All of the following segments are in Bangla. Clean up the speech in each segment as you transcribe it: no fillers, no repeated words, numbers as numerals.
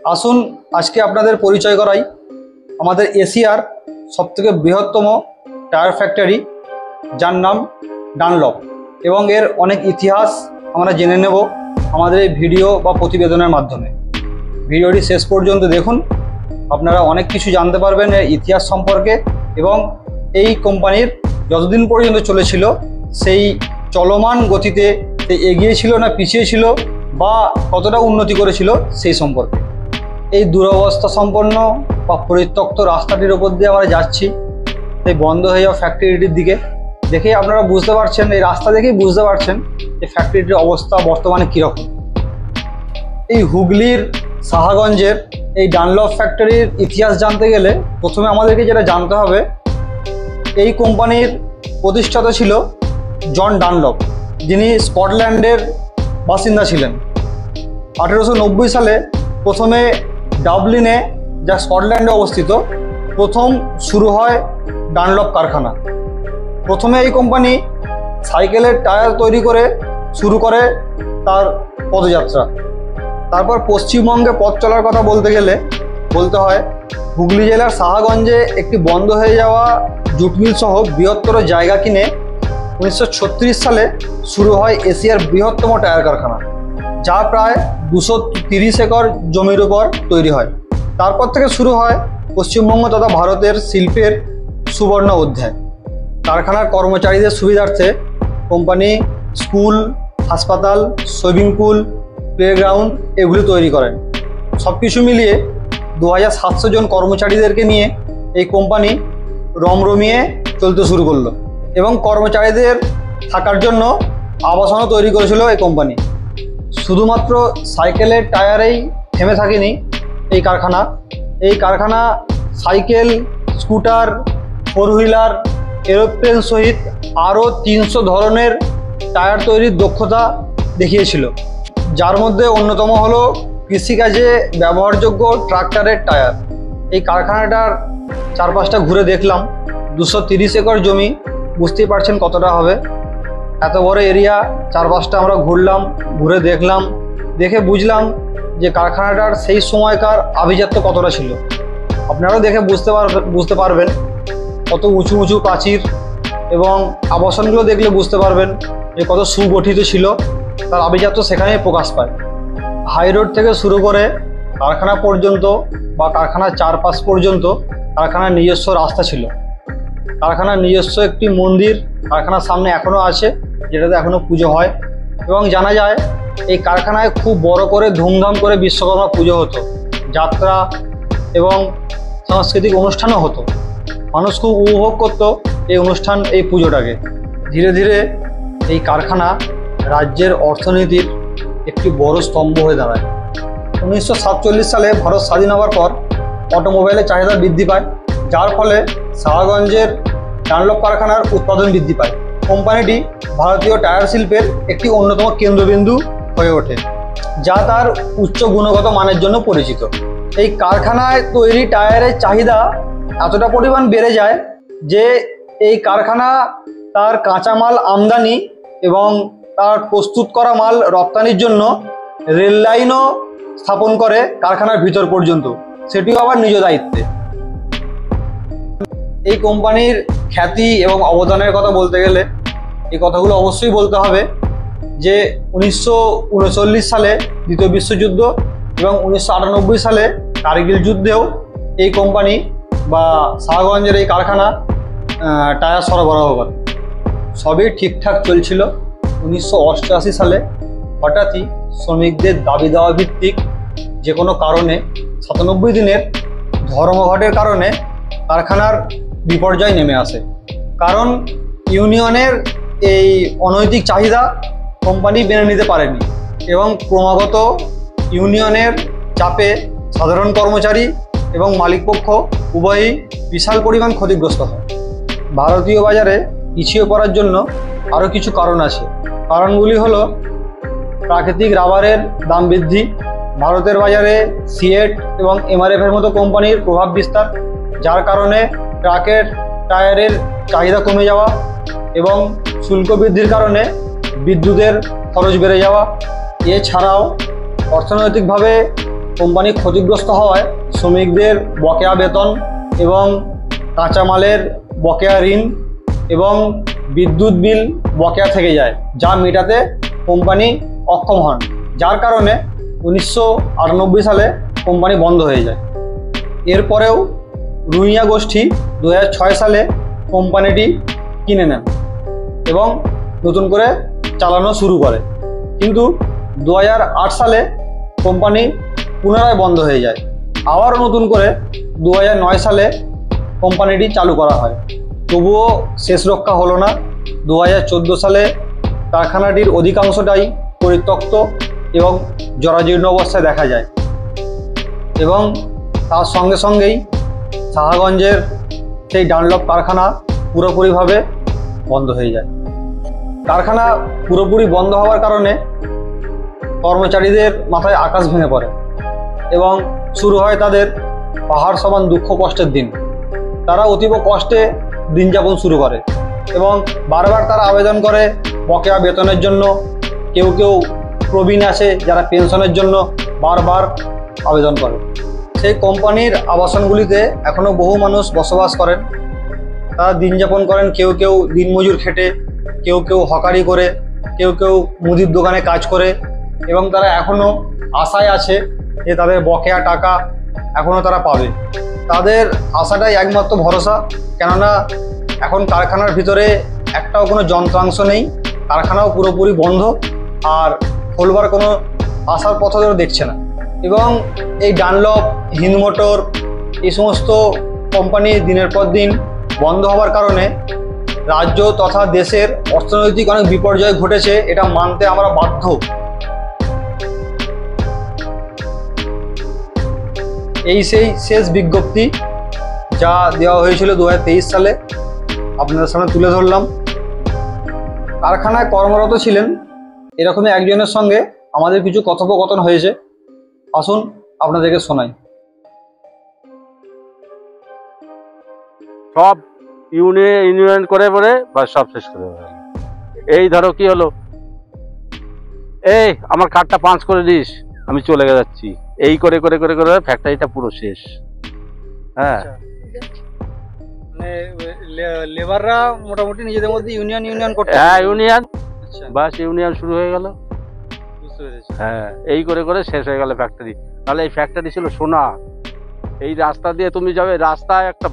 আসুন আজকে আপনাদের পরিচয় করাই আমাদের এশিয়ার সবথেকে বৃহত্তম টায়ার ফ্যাক্টরি, যার নাম ডানলপ, এবং এর অনেক ইতিহাস আমরা জেনে নেব আমাদের এই ভিডিও বা প্রতিবেদনের মাধ্যমে। ভিডিওটি শেষ পর্যন্ত দেখুন, আপনারা অনেক কিছু জানতে পারবেন এর ইতিহাস সম্পর্কে এবং এই কোম্পানির যতদিন পর্যন্ত চলেছিল সেই চলমান গতিতে এগিয়ে ছিল না পিছিয়ে ছিল বা কতটা উন্নতি করেছিল সেই সম্পর্কে। এই দুরবস্থা সম্পন্ন বা পরিত্যক্ত রাস্তাটির ওপর দিয়ে আমরা যাচ্ছি, এই বন্ধ হয়ে যাওয়া ফ্যাক্টরিটির দিকে। দেখেই আপনারা বুঝতে পারছেন, এই রাস্তা দেখেই বুঝতে পারছেন যে ফ্যাক্টরিটির অবস্থা বর্তমানে কীরকম। এই হুগলির সাহাগঞ্জের এই ডানলপ ফ্যাক্টরির ইতিহাস জানতে গেলে প্রথমে আমাদেরকে যেটা জানতে হবে, এই কোম্পানির প্রতিষ্ঠাতা ছিল জন ডানলপ, যিনি স্কটল্যান্ডের বাসিন্দা ছিলেন। 1890 সালে প্রথমে ডাবলিনে, যা স্কটল্যান্ডে অবস্থিত, প্রথম শুরু হয় ডানলপ কারখানা। প্রথমে এই কোম্পানি সাইকেলের টায়ার তৈরি করে শুরু করে তার পদযাত্রা। তারপর পশ্চিমবঙ্গে পথ চলার কথা বলতে গেলে বলতে হয় হুগলি জেলার সাহাগঞ্জে একটি বন্ধ হয়ে যাওয়া জুট মিল সহ বৃহত্তর জায়গা কিনে 1936 সালে শুরু হয় এশিয়ার বৃহত্তম টায়ার কারখানা, যা প্রায় 230 একর জমির উপর তৈরি হয়। তারপর থেকে শুরু হয় পশ্চিমবঙ্গ তথা ভারতের শিল্পের সুবর্ণ অধ্যায়। কারখানার কর্মচারীদের সুবিধার্থে কোম্পানি স্কুল, হাসপাতাল, সুইমিং পুল, প্লেগ্রাউন্ড এগুলি তৈরি করেন। সব কিছু মিলিয়ে 2700 জন কর্মচারীদেরকে নিয়ে এই কোম্পানি রমরমিয়ে চলতে শুরু করলো এবং কর্মচারীদের থাকার জন্য আবাসনও তৈরি করেছিল এই কোম্পানি। শুধুমাত্র সাইকেলের টায়ারেই থেমে থাকেনি এই কারখানা। এই কারখানা cycle, scooter, four wheeler, aeroplane সহিত আরও 300 ধরনের টায়ার তৈরির দক্ষতা দেখিয়েছিল, যার মধ্যে অন্যতম হলো কৃষিকাজে ব্যবহারযোগ্য ট্রাক্টরের টায়ার। এই কারখানাটার চারপাশটা ঘুরে দেখলাম, 230 একর জমি, বুঝতেই পারছেন কতটা হবে। এত বড় এরিয়া, চারপাশটা আমরা ঘুরলাম, ঘুরে দেখলাম, দেখে বুঝলাম যে কারখানাটার সেই সময়কার আভিজাত্য কতটা ছিল। আপনারাও দেখে বুঝতে পারবেন কত উঁচু উঁচু প্রাচীর, এবং আবাসনগুলো দেখলে বুঝতে পারবেন যে কত সুগঠিত ছিল, তার আভিজাত্য সেখানেই প্রকাশ পায়। হাই রোড থেকে শুরু করে কারখানা পর্যন্ত বা কারখানার চারপাশ পর্যন্ত কারখানার নিজস্ব রাস্তা ছিল। কারখানার নিজস্ব একটি মন্দির কারখানার সামনে এখনও আছে, যেটাতে এখনও পুজো হয়, এবং জানা যায় এই কারখানায় খুব বড় করে ধুমধাম করে বিশ্বকর্মা পুজো হতো, যাত্রা এবং সাংস্কৃতিক অনুষ্ঠানও হতো। মানুষ খুব উপভোগ করতো এই অনুষ্ঠান, এই পুজোটাকে। ধীরে ধীরে এই কারখানা রাজ্যের অর্থনীতির একটি বড় স্তম্ভ হয়ে দাঁড়ায়। 1947 সালে ভারত স্বাধীন হওয়ার পর অটোমোবাইলের চাহিদা বৃদ্ধি পায়, যার ফলে সাহাগঞ্জের ডানলপ কারখানার উৎপাদন বৃদ্ধি পায়। কোম্পানিটি ভারতীয় টায়ার শিল্পের একটি অন্যতম কেন্দ্রবিন্দু হয়ে ওঠে, যা তার উচ্চ গুণগত মানের জন্য পরিচিত। এই কারখানায় তৈরি টায়ারের চাহিদা এতটা পরিমাণ বেড়ে যায় যে এই কারখানা তার কাঁচামাল আমদানি এবং তার প্রস্তুত করা মাল রপ্তানির জন্য রেল লাইনও স্থাপন করে কারখানার ভিতর পর্যন্ত, সেটিও আবার নিজ দায়িত্বে। এই কোম্পানির খ্যাতি এবং অবদানের কথা বলতে গেলে এই কথাগুলো অবশ্যই বলতে হবে যে 1939 সালে দ্বিতীয় বিশ্বযুদ্ধ এবং 1998 সালে কার্গিল যুদ্ধেও এই কোম্পানি বা সাহাগঞ্জের এই কারখানা টায়ার সরবরাহ করে। সবই ঠিকঠাক চলছিল। 1988 সালে হঠাৎই শ্রমিকদের দাবি দেওয়া ভিত্তিক যে কোনো কারণে 97 দিনের ধর্মঘটের কারণে কারখানার বিপর্যয় নেমে আসে। কারণ ইউনিয়নের এই অনৈতিক চাহিদা কোম্পানি মেনে নিতে পারেনি এবং ক্রমাগত ইউনিয়নের চাপে সাধারণ কর্মচারী এবং মালিকপক্ষ উভয়ই বিশাল পরিমাণ ক্ষতিগ্রস্ত হয়। ভারতীয় বাজারে পিছিয়ে পড়ার জন্য আরও কিছু কারণ আছে। কারণগুলি হলো প্রাকৃতিক রাবারের দাম বৃদ্ধি, ভারতের বাজারে সিয়েট এবং এমআরএফের মতো কোম্পানির প্রভাব বিস্তার, যার কারণে ট্রাকের টায়ারের চাহিদা কমে যাওয়া, এবং শুল্ক বৃদ্ধির কারণে বিদ্যুতের খরচ বেড়ে যাওয়া। এছাড়াও অর্থনৈতিকভাবে কোম্পানি ক্ষতিগ্রস্ত হওয়ায় শ্রমিকদের বকেয়া বেতন এবং কাঁচামালের বকেয়া ঋণ এবং বিদ্যুৎ বিল বকেয়া থেকে যায়, যা মেটাতে কোম্পানি অক্ষম হন, যার কারণে 1998 সালে কোম্পানি বন্ধ হয়ে যায়। এরপরেও রুইয়া গোষ্ঠী 2006 সালে কোম্পানিটি কিনে নেন এবং নতুন করে চালানো শুরু করে, কিন্তু 2008 সালে কোম্পানি পুনরায় বন্ধ হয়ে যায়। আবারও নতুন করে 2009 সালে কোম্পানিটি চালু করা হয়, তবুও শেষ রক্ষা হলো না। 2014 সালে কারখানাটির অধিকাংশটাই পরিত্যক্ত এবং জরাজীর্ণ অবস্থায় দেখা যায় এবং তার সঙ্গে সঙ্গেই সাহাগঞ্জের সেই ডানলপ কারখানা পুরোপুরিভাবে বন্ধ হয়ে যায়। কারখানা পুরোপুরি বন্ধ হওয়ার কারণে কর্মচারীদের মাথায় আকাশ ভেঙে পড়ে এবং শুরু হয় তাদের পাহাড় সমান দুঃখ কষ্টের দিন। তারা অতীব কষ্টে দিন যাপন শুরু করে এবং বারবার তারা আবেদন করে বকেয়া বেতনের জন্য। কেউ কেউ প্রবীণ আছে যারা পেনশনের জন্য বারবার আবেদন করে। সেই কোম্পানির আবাসনগুলিতে এখনও বহু মানুষ বসবাস করেন। তারা দিন যাপন করেন, কেউ কেউ দিনমজুর খেটে, কেউ কেউ হকারি করে, কেউ কেউ মুদির দোকানে কাজ করে এবং তারা এখনও আশায় আছে যে তাদের বকেয়া টাকা এখনও তারা পাবে। তাদের আশাটাই একমাত্র ভরসা, কেননা এখন কারখানার ভিতরে একটাও কোনো যন্ত্রাংশ নেই, কারখানাও পুরোপুরি বন্ধ, আর খোলবার কোনো আশার পথও দেখছে না। এবং এই ডানলপ, হিন্দ মোটর, এই সমস্ত কোম্পানি দিনের পর দিন বন্ধ হওয়ার কারণে রাজ্য তথা দেশের অর্থনৈতিক অনেক বিপর্যয় ঘটেছে, এটা মানতে আমরা বাধ্য। এই সেই শেষ বিজ্ঞপ্তি যা দেওয়া হয়েছিল 2023 সালে, আপনাদের সামনে তুলে ধরলাম। কারখানায় কর্মরত ছিলেন এরকমই একজনের সঙ্গে আমাদের কিছু কথোপকথন হয়েছে, আসুন আপনাদেরকে শোনাই। সব ইউনিয়ন করে পরে বা সব শেষ করে এই ধরো কি হলো, এই আমার কার্ডটা পাঞ্চ করে দিস, আমি চলে যাচ্ছি, এই করে করে করে করে ফ্যাক্টরিটা পুরো শেষ। হ্যাঁ, মানে লেবাররা মোটামুটি নিজেদের মধ্যে ইউনিয়ন করতে, হ্যাঁ ইউনিয়ন, বাস ইউনিয়ন শুরু হয়ে গেল। হ্যাঁ, এই করে করে শেষ হয়ে গেল ফ্যাক্টরি। তাহলে এই ফ্যাক্টরি ছিল সোনা। এই রাস্তা দিয়ে তুমি যাবে, রাস্তায় একটা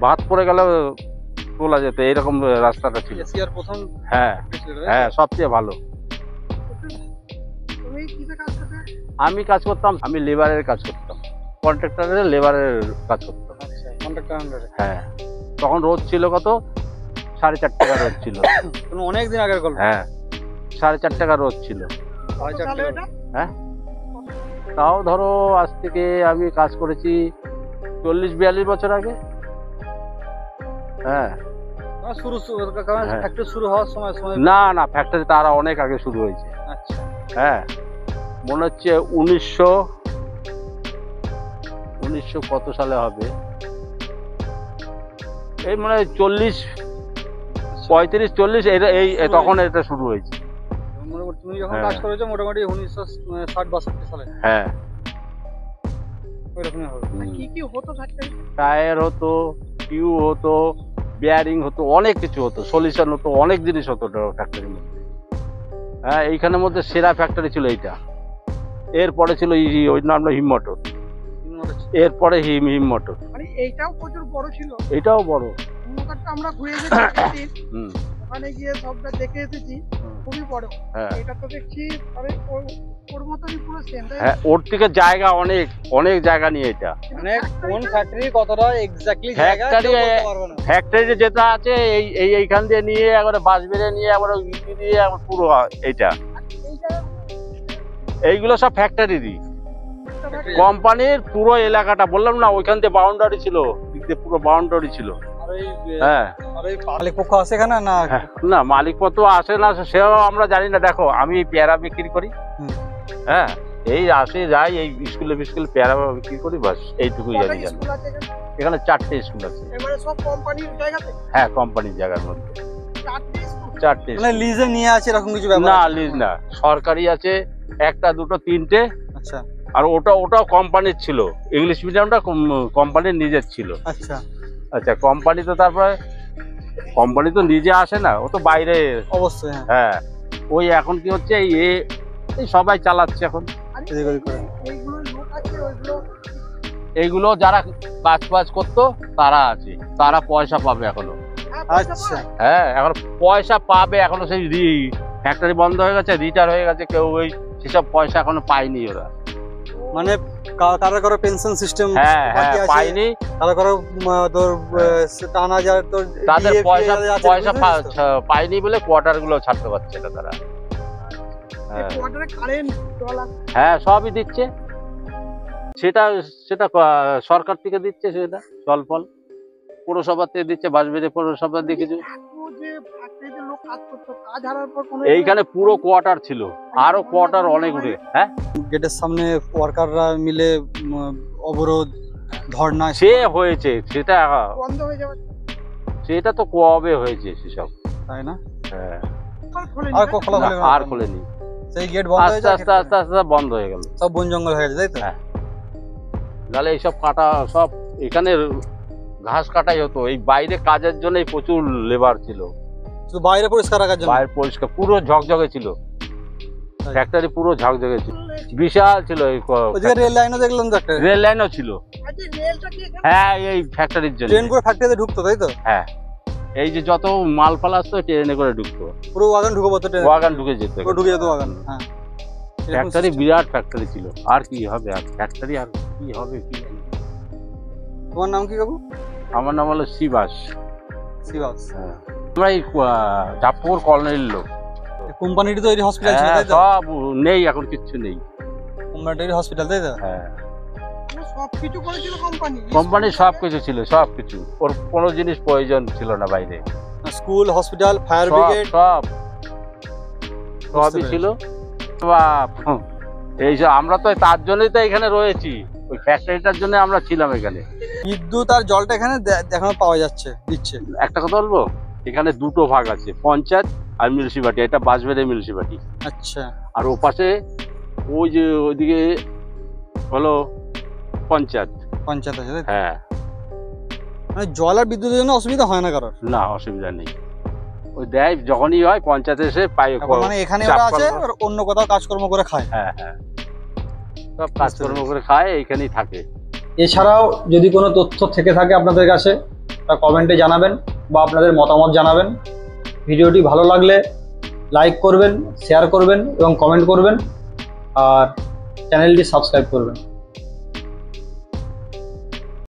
ভাত পড়ে গেল তোলা যেত, এইরকম রাস্তাটা ছিল। এশিয়ার প্রথম। হ্যাঁ হ্যাঁ, সবচেয়ে ভালো। আমি কাজ করতাম, আমি লেবারের কাজ করতাম, কন্ট্রাক্টরের লেবারের কাজ করতাম। হ্যাঁ, তখন রোদ ছিল কত, 4.5 টাকা রোদ ছিল। অনেক দিন আগের গল্প। হ্যাঁ, 4.5 টাকা রোদ ছিল। হ্যাঁ, তাও ধরো আজ থেকে আমি কাজ করেছি 40-42 বছর আগে। হ্যাঁ, শুরু হওয়ার সময় না না, ফ্যাক্টরি তার অনেক আগে শুরু হয়েছে। হ্যাঁ, মনে হচ্ছে 1900 কত সালে হবে, এই মানে 35-40 এই তখন এটা শুরু হয়েছে। তুমি যখন কাজ করেছো মোটামুটি 1960-62 সালে। হ্যাঁ, ওইরকমই হবে। কি কি হতো ফ্যাক্টরিতে? টায়ার হতো, টিউব হতো, বিয়ারিং হতো, অনেক কিছু হতো, সলিউশন হতো, অনেক জিনিস হতো ফ্যাক্টরির মধ্যে। হ্যাঁ, এইখানের মধ্যে সেরা ফ্যাক্টরি ছিল এইটা। এরপরে ছিল ওই নামটা হিম মোটর, এরপরে হিম মোটর। মানে এইটাও প্রচুর বড় ছিল। এটাও বড়। মোটরটা আমরা ঘুরে এসেছি, ওখানে গিয়ে সবটা দেখে এসেছি, খুবই বড়। এটা তো দেখছি ওর মতনই পুরো সেম। হ্যাঁ, ওর থেকে জায়গা অনেক অনেক জায়গা নিয়ে এটা। মানে কোন ফ্যাক্টরি কতটা এক্স্যাক্টলি জায়গা ফ্যাক্টরি যেটা আছে এইখান দিয়ে নিয়ে একবারে বাস বেরিয়ে নিয়ে একবারে দিয়ে পুরো এইটা, এইগুলো সব ফ্যাক্টরিরই। কোম্পানির পুরো এলাকাটা বললাম না, ওইখান দিয়ে বাউন্ডারি ছিল, দিক দিয়ে পুরো বাউন্ডারি ছিল। হ্যাঁ, মালিক পক্ষ আছে এখানে না? না, মালিক পক্ষ আসে না সেও আমরা জানি না। দেখো, আমি পেয়ারা বিক্রি করি। হ্যাঁ, এই আসে যাই, এই স্কুলে পেয়ারা বিক্রি করি, বাস এইটুকুই জানি। এখানে 4টে স্কুল আছে। হ্যাঁ, কোম্পানির জায়গার মধ্যে 4টে। মানে লিজে নিয়ে আছে এরকম কিছু ব্যাপার? না, লিজ না, সরকারি আছে 1টা 2টো 3টে। আচ্ছা, আর ওটাও কোম্পানির ছিল, ইংলিশ মিডিয়ামটা কোম্পানির নিজের ছিল। আচ্ছা আচ্ছা, কোম্পানি তো তারপরে কোম্পানি তো নিজে আসে না, ও তো বাইরে। অবশ্যই হ্যাঁ। হ্যাঁ, ওই এখন কি হচ্ছে, এই সবাই চালাচ্ছে এখন। এইগুলো যারা কাজ করতো তারা আছে, তারা পয়সা পাবে এখনো। আচ্ছা হ্যাঁ, এখন পয়সা পাবে এখনো। সেই ফ্যাক্টরি বন্ধ হয়ে গেছে, রিটায়ার হয়ে গেছে কেউ, ওই সেসব পয়সা এখনো পায়নি ওরা। মানে কারো পেনশন সিস্টেম হ্যাঁ পায়নি, কারো তোর টানা যায়, তোর তাদের পয়সা পায়নি বলে কোয়ার্টার গুলো ছাড়তে পারছে না তারা। হ্যাঁ, সবই দিচ্ছে, সেটা সরকার থেকে দিচ্ছে, সেটা জল ফল পৌরসভা থেকে দিচ্ছে, বাঁশবেড়িয়া পৌরসভা দিয়ে কিছু। এইখানে পুরো কোয়ার্টার ছিল, আরো কোয়ার্টার অনেক উঠে। হ্যাঁ, গেটের সামনে ওয়ার্কাররা মিলে অবরোধ ধর্ণা সে হয়েছে, সেটা বন্ধ হয়ে যাবে, সেটা তো কবে হয়েছে সেসব, তাই না? হ্যাঁ, আর খোলেনি, সেই গেট বন্ধ হয়ে যায়, আস্তে আস্তে বন্ধ হয়ে গেল, সব বন জঙ্গল হয়ে গেছে, তাই তো? হ্যাঁ, তাহলে এইসব কাটা, সব এখানে ঘাস কাটাই হতো, এই বাইরে কাজের জন্য প্রচুর লেবার ছিল, শুধু বাইরে পরিষ্কার রাখার জন্য। বাইরে পরিষ্কার, পুরো ঝকঝকে ছিল ফ্যাক্টরি, পুরো ঝকঝকে ছিল, বিশাল ছিল। রেল লাইনও দেখলাম, রেল লাইনও ছিল। হ্যাঁ, এই ফ্যাক্টরির জন্য ট্রেন করে ফ্যাক্টরিতে ঢুকতো, তাই তো? হ্যাঁ, এই যে যত মাল ফাল আসতো ট্রেনে করে ঢুকতো, পুরো ওয়াগন ঢুকে পড়তো, ওয়াগন ঢুকে যেত, ওয়াগন। হ্যাঁ, ফ্যাক্টরি বিরাট ফ্যাক্টরি ছিল। আর কি হবে, আর ফ্যাক্টরি আর কি হবে কি? তোমার নাম কি কাকু? আমার নাম হলো শিবাস। শিবাস। হ্যাঁ, আমরা এই জাপুর কলোনির লোক। কোম্পানিটি তো এই হসপিটাল ছিল, তাই তো? সব নেই, এখন কিচ্ছু নেই। কোম্পানিটি হসপিটাল, তাই তো? হ্যাঁ, সবকিছু করেছিল কোম্পানি, সবকিছু ছিল, সবকিছু। ওর কোনো জিনিস প্রয়োজন ছিল না বাইরে। স্কুল, হসপিটাল, ফায়ার ব্রিগেড, সবই ছিল। এই যে আমরা তো তার জন্যই তো এখানে রয়েছি, ওই ফ্যাক্টরিটার জন্য আমরা ছিলাম এখানে। বিদ্যুৎ আর জলটা এখানে এখনো পাওয়া যাচ্ছে, দিচ্ছে। একটা কথা বলবো, এখানে দুটো ভাগ আছে, পঞ্চায়েত আর মিউনিসিপালিটি। এটা বাঁশবেড়িয়া মিউনিসিপালিটি। আচ্ছা। আর ওপাশে ওই যে ওইদিকে হলো পঞ্চায়েত আছে। হ্যাঁ, মানে জল আর বিদ্যুতের জন্য অসুবিধা হয় না কারোর? না, অসুবিধা নেই। ওই দেয় যখনই হয়, পঞ্চায়েতে এসে পাই। মানে এখানে ওরা আছে, আর অন্য কোথাও কাজকর্ম করে খায়? হ্যাঁ, সব কাজকর্ম করে খায়, এইখানেই থাকে। এছাড়াও যদি কোনো তথ্য থেকে থাকে আপনাদের কাছে, তা কমেন্টে জানাবেন বা আপনাদের মতামত জানাবেন। ভিডিওটি ভালো লাগলে লাইক করবেন, শেয়ার করবেন এবং কমেন্ট করবেন, আর চ্যানেলটি সাবস্ক্রাইব করবেন।